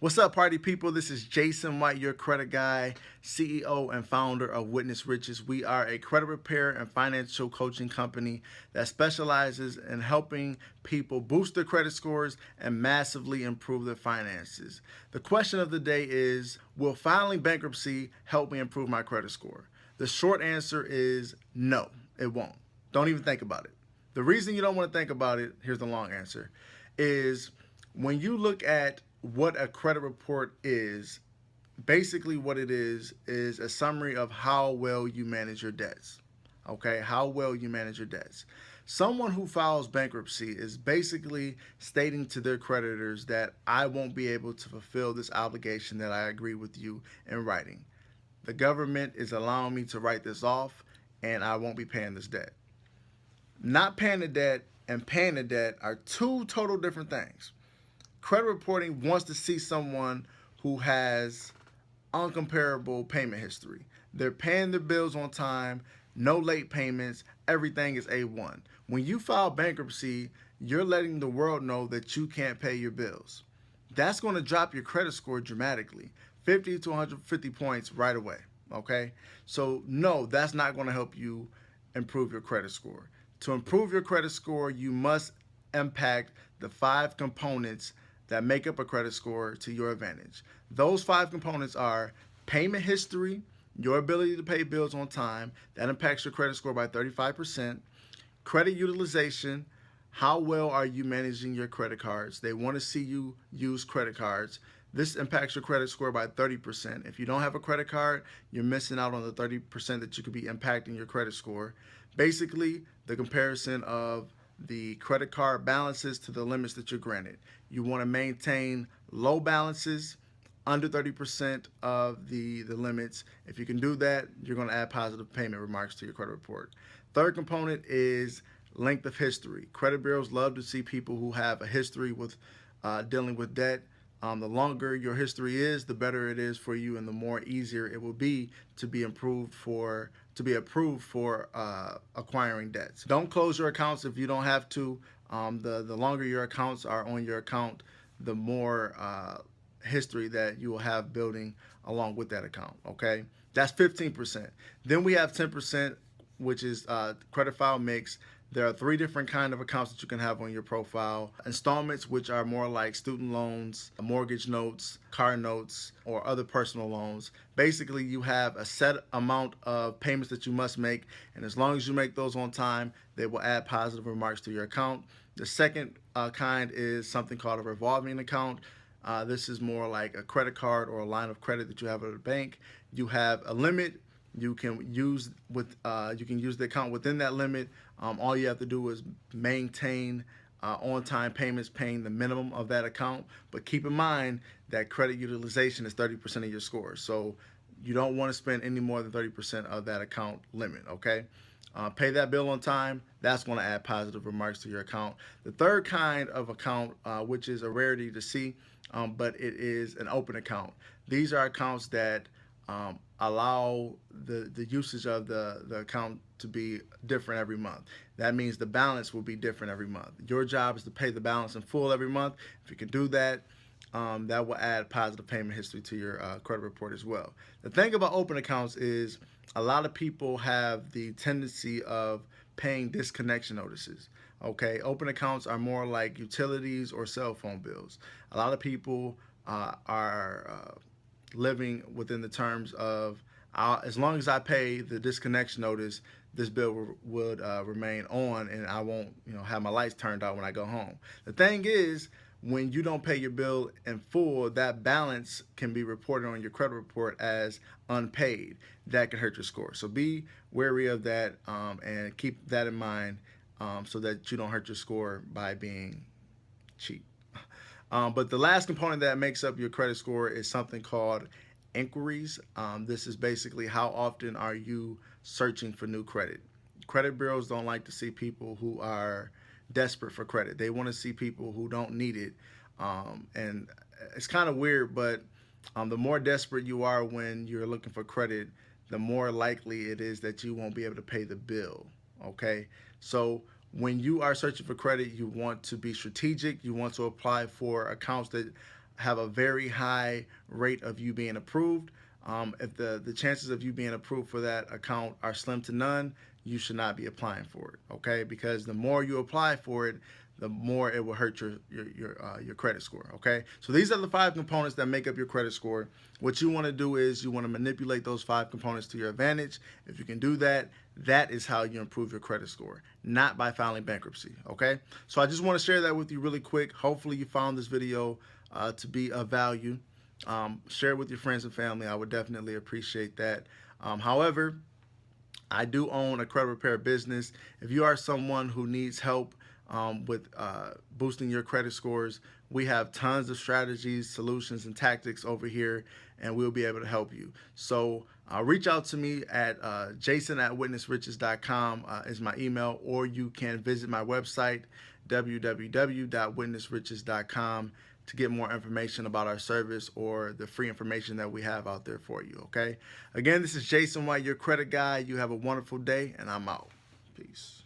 What's up, party people? This is Jason White, your credit guy, CEO and founder of Witness Riches. We are a credit repair and financial coaching company that specializes in helping people boost their credit scores and massively improve their finances. The question of the day is, will filing bankruptcy help me improve my credit score? The short answer is no, it won't. Don't even think about it. The reason you don't want to think about it, here's the long answer, is when you look at what a credit report is, basically what it is a summary of how well you manage your debts. Okay, how well you manage your debts. Someone who files bankruptcy is basically stating to their creditors that I won't be able to fulfill this obligation that I agree with you in writing. The government is allowing me to write this off and I won't be paying this debt. Not paying the debt and paying the debt are two total different things. Credit reporting wants to see someone who has uncomparable payment history. They're paying their bills on time, no late payments, everything is A1. When you file bankruptcy, you're letting the world know that you can't pay your bills. That's going to drop your credit score dramatically, 50 to 150 points right away, okay? So no, that's not going to help you improve your credit score. To improve your credit score, you must impact the 5 components that make up a credit score to your advantage. Those 5 components are payment history, your ability to pay bills on time, that impacts your credit score by 35%, credit utilization, how well are you managing your credit cards? They want to see you use credit cards. This impacts your credit score by 30%. If you don't have a credit card, you're missing out on the 30% that you could be impacting your credit score. Basically, the comparison of the credit card balances to the limits that you're granted. You want to maintain low balances, under 30% of the limits. If you can do that, you're going to add positive payment remarks to your credit report. Third component is length of history. Credit bureaus love to see people who have a history with dealing with debt. The longer your history is, the better it is for you, and the more easier it will be to be approved for acquiring debts. Don't close your accounts if you don't have to. The longer your accounts are on your account, the more history that you will have building along with that account. Okay, that's 15%. Then we have 10%, which is credit file mix. There are 3 different kind of accounts that you can have on your profile. Installments, which are more like student loans, mortgage notes, car notes, or other personal loans. Basically, you have a set amount of payments that you must make, and as long as you make those on time, they will add positive remarks to your account. The second kind is something called a revolving account. This is more like a credit card or a line of credit that you have at a bank. You have a limit. You can use the account within that limit. All you have to do is maintain on-time payments, paying the minimum of that account. But keep in mind that credit utilization is 30% of your score, so you don't want to spend any more than 30% of that account limit. Okay, pay that bill on time. That's going to add positive remarks to your account. The third kind of account, which is a rarity to see, but it is an open account. These are accounts that allow the usage of the account to be different every month. That means the balance will be different every month. Your job is to pay the balance in full every month. If you can do that, that will add positive payment history to your credit report as well. The thing about open accounts is a lot of people have the tendency of paying disconnection notices. Okay, open accounts are more like utilities or cell phone bills. A lot of people are living within the terms of as long as I pay the disconnection notice, this bill would remain on, and I won't, have my lights turned out when I go home. The thing is, when you don't pay your bill in full, that balance can be reported on your credit report as unpaid. That can hurt your score. So be wary of that and keep that in mind so that you don't hurt your score by being cheap. But the last component that makes up your credit score is something called inquiries. This is basically how often are you searching for new credit. Credit bureaus don't like to see people who are desperate for credit. They want to see people who don't need it. And it's kind of weird, but the more desperate you are when you're looking for credit, the more likely it is that you won't be able to pay the bill. Okay, so when you are searching for credit, you want to be strategic. You want to apply for accounts that have a very high rate of you being approved. If the chances of you being approved for that account are slim to none, you should not be applying for it. Okay, because the more you apply for it, the more it will hurt your credit score. Okay, so these are the 5 components that make up your credit score. What you want to do is you want to manipulate those 5 components to your advantage. If you can do that, that is how you improve your credit score, not by filing bankruptcy. Okay, so I just want to share that with you really quick. Hopefully you found this video to be of value. Share it with your friends and family. I would definitely appreciate that. However, I do own a credit repair business. If you are someone who needs help with boosting your credit scores, we have tons of strategies, solutions, and tactics over here, and we'll be able to help you. So reach out to me at jason@witnessriches.com is my email, or you can visit my website, www.witnessriches.com, to get more information about our service or the free information that we have out there for you. Okay. Again, this is Jason White, your credit guy. You have a wonderful day, and I'm out. Peace.